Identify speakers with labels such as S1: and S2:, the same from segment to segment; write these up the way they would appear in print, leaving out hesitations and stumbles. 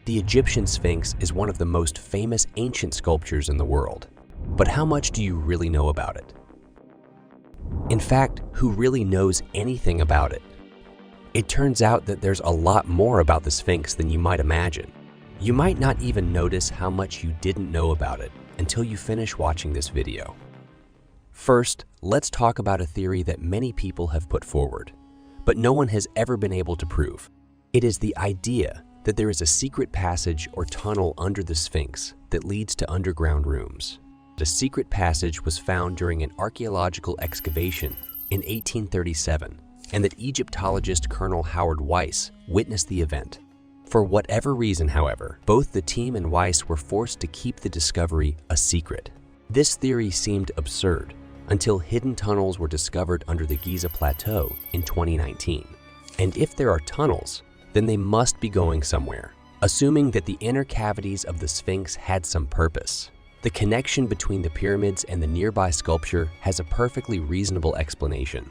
S1: The Egyptian Sphinx is one of the most famous ancient sculptures in the world. But how much do you really know about it? In fact, who really knows anything about it? It turns out that there's a lot more about the Sphinx than you might imagine. You might not even notice how much you didn't know about it until you finish watching this video. First, let's talk about a theory that many people have put forward, but no one has ever been able to prove. It is the idea that there is a secret passage or tunnel under the Sphinx that leads to underground rooms. The secret passage was found during an archaeological excavation in 1837, and that Egyptologist Colonel Howard Weiss witnessed the event. For whatever reason, however, both the team and Weiss were forced to keep the discovery a secret. This theory seemed absurd until hidden tunnels were discovered under the Giza Plateau in 2019. And if there are tunnels, then they must be going somewhere. Assuming that the inner cavities of the Sphinx had some purpose, the connection between the pyramids and the nearby sculpture has a perfectly reasonable explanation.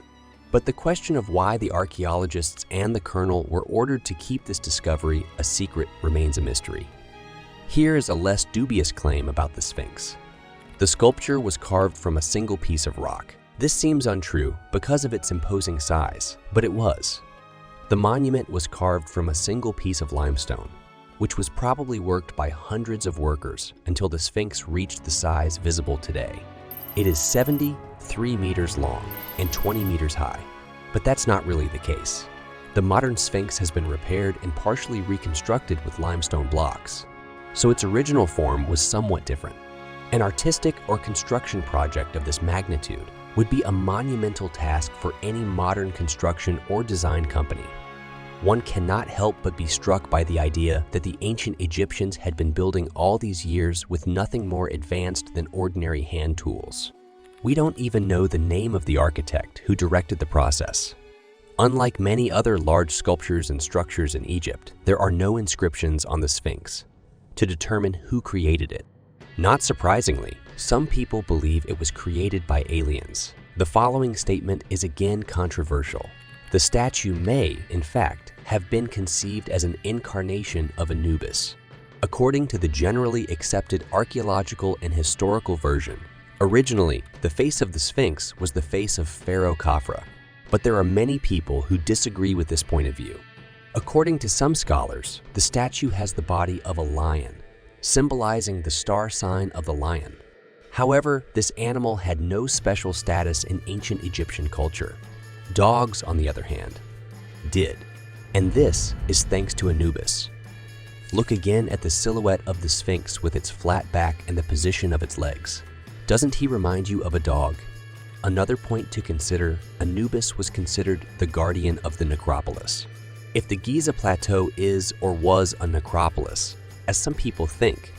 S1: But the question of why the archaeologists and the colonel were ordered to keep this discovery a secret remains a mystery. Here is a less dubious claim about the Sphinx. The sculpture was carved from a single piece of rock. This seems untrue because of its imposing size, but it was. The monument was carved from a single piece of limestone, which was probably worked by hundreds of workers until the Sphinx reached the size visible today. It is 73 meters long and 20 meters high, but that's not really the case. The modern Sphinx has been repaired and partially reconstructed with limestone blocks, so its original form was somewhat different. An artistic or construction project of this magnitude would be a monumental task for any modern construction or design company. One cannot help but be struck by the idea that the ancient Egyptians had been building all these years with nothing more advanced than ordinary hand tools. We don't even know the name of the architect who directed the process. Unlike many other large sculptures and structures in Egypt, there are no inscriptions on the Sphinx to determine who created it. Not surprisingly, some people believe it was created by aliens. The following statement is again controversial. The statue may, in fact, have been conceived as an incarnation of ANUBIS. According to the generally accepted archaeological and historical version, originally, the face of the Sphinx was the face of Pharaoh Khafra, but there are many people who disagree with this point of view. According to some scholars, the statue has the body of a lion, symbolizing the star sign of the lion. However, this animal had no special status in ancient Egyptian culture. Dogs, on the other hand, did. And this is thanks to ANUBIS. Look again at the silhouette of the Sphinx with its flat back and the position of its legs. Doesn't he remind you of a dog? Another point to consider, ANUBIS was considered the guardian of the necropolis. If the Giza Plateau is or was a necropolis, as some people think,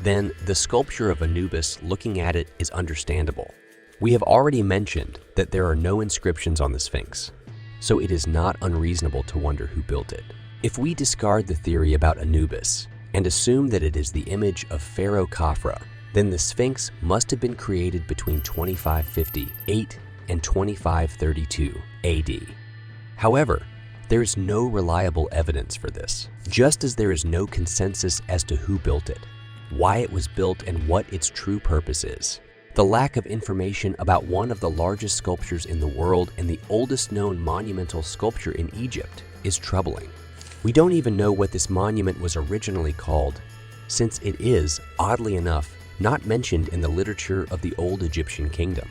S1: then the sculpture of ANUBIS looking at it is understandable. We have already mentioned that there are no inscriptions on the Sphinx, so it is not unreasonable to wonder who built it. If we discard the theory about ANUBIS and assume that it is the image of Pharaoh Khafra, then the Sphinx must have been created between 2558 and 2532 AD. However, there is no reliable evidence for this, just as there is no consensus as to who built it, why it was built, and what its true purpose is. The lack of information about one of the largest sculptures in the world and the oldest known monumental sculpture in Egypt is troubling. We don't even know what this monument was originally called, since it is, oddly enough, not mentioned in the literature of the old Egyptian kingdom.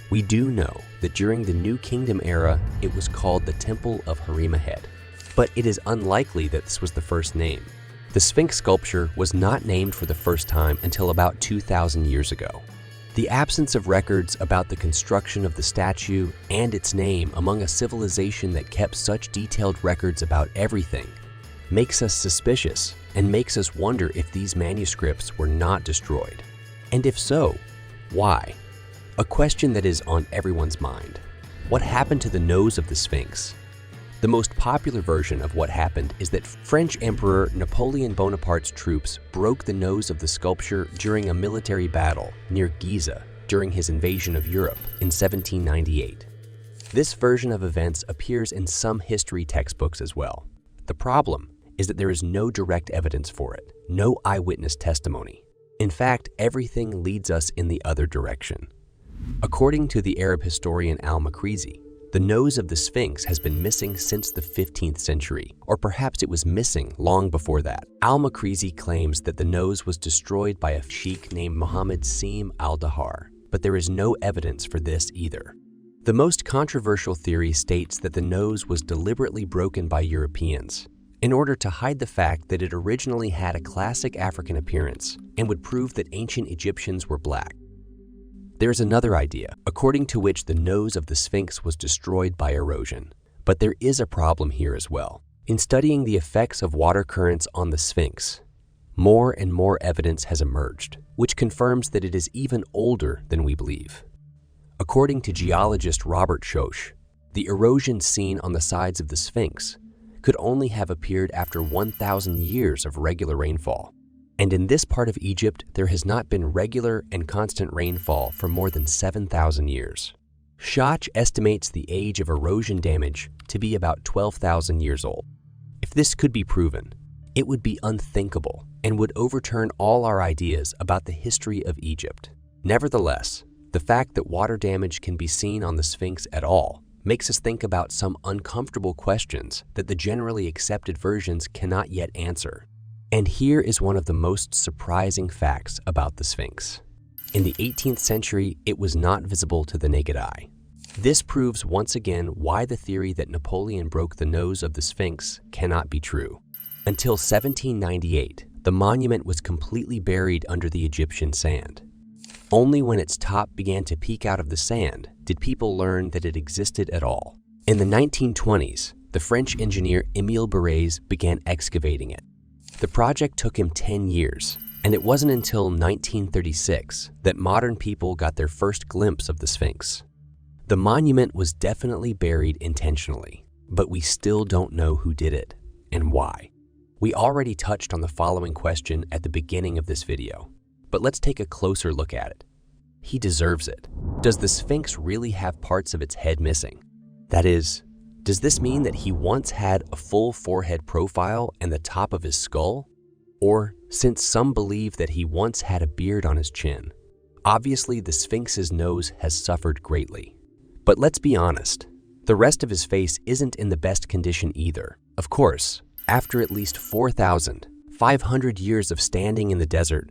S1: We do know that during the New Kingdom era, it was called the Temple of Harimahed, but it is unlikely that this was the first name. The Sphinx sculpture was not named for the first time until about 2,000 years ago. The absence of records about the construction of the statue and its name among a civilization that kept such detailed records about everything makes us suspicious and makes us wonder if these manuscripts were not destroyed. And if so, why? A question that is on everyone's mind. What happened to the nose of the Sphinx? The most popular version of what happened is that French Emperor Napoleon Bonaparte's troops broke the nose of the sculpture during a military battle near Giza during his invasion of Europe in 1798. This version of events appears in some history textbooks as well. The problem is that there is no direct evidence for it, no eyewitness testimony. In fact, everything leads us in the other direction. According to the Arab historian al-Makrizi, the nose of the Sphinx has been missing since the 15th century, or perhaps it was missing long before that. Al-Makrizi claims that the nose was destroyed by a sheikh named Muhammad Sim al-Dahar, but there is no evidence for this either. The most controversial theory states that the nose was deliberately broken by Europeans in order to hide the fact that it originally had a classic African appearance and would prove that ancient Egyptians were black. There is another idea, according to which the nose of the Sphinx was destroyed by erosion. But there is a problem here as well. In studying the effects of water currents on the Sphinx, more and more evidence has emerged, which confirms that it is even older than we believe. According to geologist Robert Schoch, the erosion seen on the sides of the Sphinx could only have appeared after 1,000 years of regular rainfall. And in this part of Egypt, there has not been regular and constant rainfall for more than 7,000 years. Schoch estimates the age of erosion damage to be about 12,000 years old. If this could be proven, it would be unthinkable and would overturn all our ideas about the history of Egypt. Nevertheless, the fact that water damage can be seen on the Sphinx at all makes us think about some uncomfortable questions that the generally accepted versions cannot yet answer. And here is one of the most surprising facts about the Sphinx. In the 18th century, it was not visible to the naked eye. This proves once again why the theory that Napoleon broke the nose of the Sphinx cannot be true. Until 1798, the monument was completely buried under the Egyptian sand. Only when its top began to peek out of the sand did people learn that it existed at all. In the 1920s, the French engineer Émile Barrès began excavating it. The project took him 10 years, and it wasn't until 1936 that modern people got their first glimpse of the Sphinx. The monument was definitely buried intentionally, but we still don't know who did it and why. We already touched on the following question at the beginning of this video, but let's take a closer look at it. He deserves it. Does the Sphinx really have parts of its head missing? That is, does this mean that he once had a full forehead profile and the top of his skull? Or, since some believe that he once had a beard on his chin, obviously the Sphinx's nose has suffered greatly. But let's be honest, the rest of his face isn't in the best condition either. Of course, after at least 4,500 years of standing in the desert,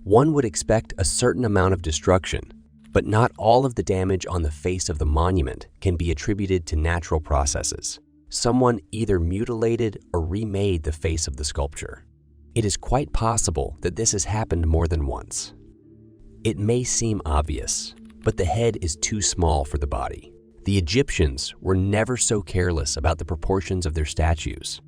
S1: one would expect a certain amount of destruction, but not all of the damage on the face of the monument can be attributed to natural processes. Someone either mutilated or remade the face of the sculpture. It is quite possible that this has happened more than once. It may seem obvious, but the head is too small for the body. The Egyptians were never so careless about the proportions of their statues.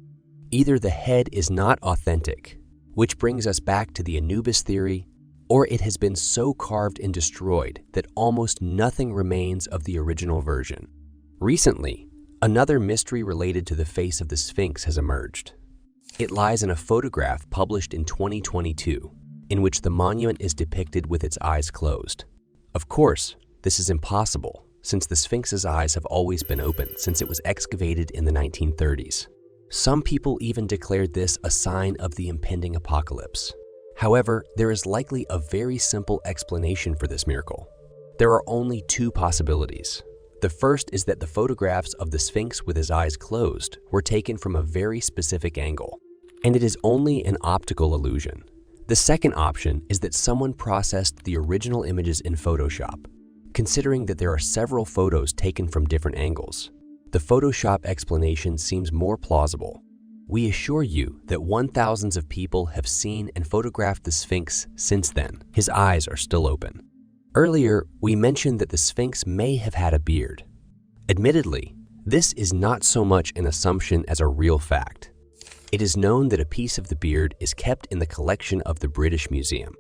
S1: Either the head is not authentic, which brings us back to the ANUBIS theory, or it has been so carved and destroyed that almost nothing remains of the original version. Recently, another mystery related to the face of the Sphinx has emerged. It lies in a photograph published in 2022, in which the monument is depicted with its eyes closed. Of course, this is impossible, since the Sphinx's eyes have always been open since it was excavated in the 1930s. Some people even declared this a sign of the impending apocalypse. However, there is likely a very simple explanation for this miracle. There are only two possibilities. The first is that the photographs of the Sphinx with his eyes closed were taken from a very specific angle, and it is only an optical illusion. The second option is that someone processed the original images in Photoshop. Considering that there are several photos taken from different angles, the Photoshop explanation seems more plausible. We assure you that thousands of people have seen and photographed the Sphinx since then. His eyes are still open. Earlier, we mentioned that the Sphinx may have had a beard. Admittedly, this is not so much an assumption as a real fact. It is known that a piece of the beard is kept in the collection of the British Museum.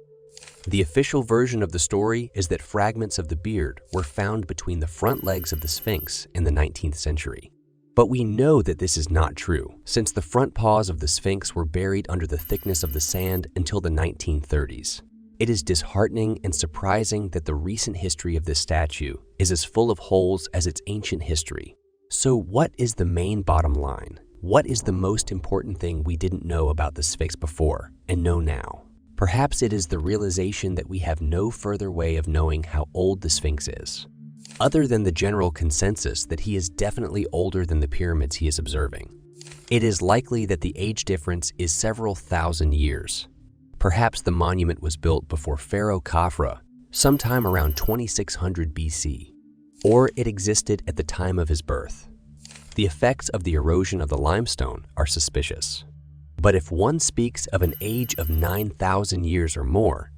S1: The official version of the story is that fragments of the beard were found between the front legs of the Sphinx in the 19th century. But we know that this is not true, since the front paws of the Sphinx were buried under the thickness of the sand until the 1930s. It is disheartening and surprising that the recent history of this statue is as full of holes as its ancient history. So what is the main bottom line? What is the most important thing we didn't know about the Sphinx before and know now? Perhaps it is the realization that we have no further way of knowing how old the Sphinx is, other than the general consensus that he is definitely older than the pyramids he is observing. It is likely that the age difference is several thousand years. Perhaps the monument was built before Pharaoh Khafra, sometime around 2600 BC, or it existed at the time of his birth. The effects of the erosion of the limestone are suspicious. But if one speaks of an age of 9,000 years or more,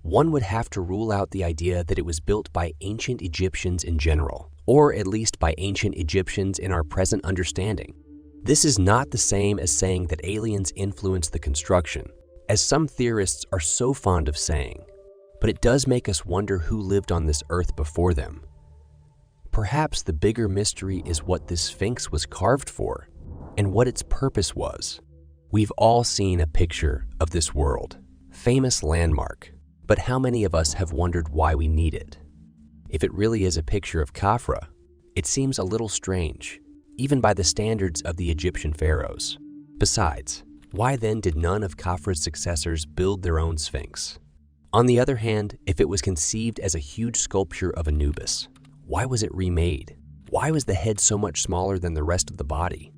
S1: one would have to rule out the idea that it was built by ancient Egyptians in general, or at least by ancient Egyptians in our present understanding. This is not the same as saying that aliens influenced the construction, as some theorists are so fond of saying, but it does make us wonder who lived on this earth before them. Perhaps the bigger mystery is what this Sphinx was carved for and what its purpose was. We've all seen a picture of this world, famous landmark, but how many of us have wondered why we need it? If it really is a picture of Khafra, it seems a little strange, even by the standards of the Egyptian pharaohs. Besides, why then did none of Khafra's successors build their own Sphinx? On the other hand, if it was conceived as a huge sculpture of Anubis, why was it remade? Why was the head so much smaller than the rest of the body?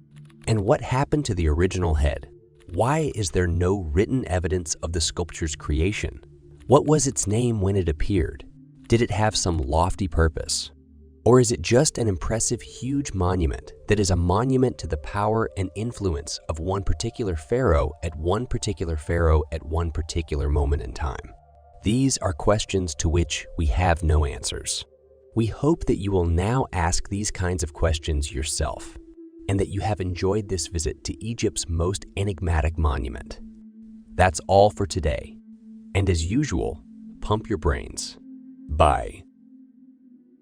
S1: And what happened to the original head? Why is there no written evidence of the sculpture's creation? What was its name when it appeared? Did it have some lofty purpose? Or is it just an impressive huge monument that is a monument to the power and influence of one particular pharaoh at one particular moment in time? These are questions to which we have no answers. We hope that you will now ask these kinds of questions yourself, and that you have enjoyed this visit to Egypt's most enigmatic monument. That's all for today. And as usual, pump your brains. Bye.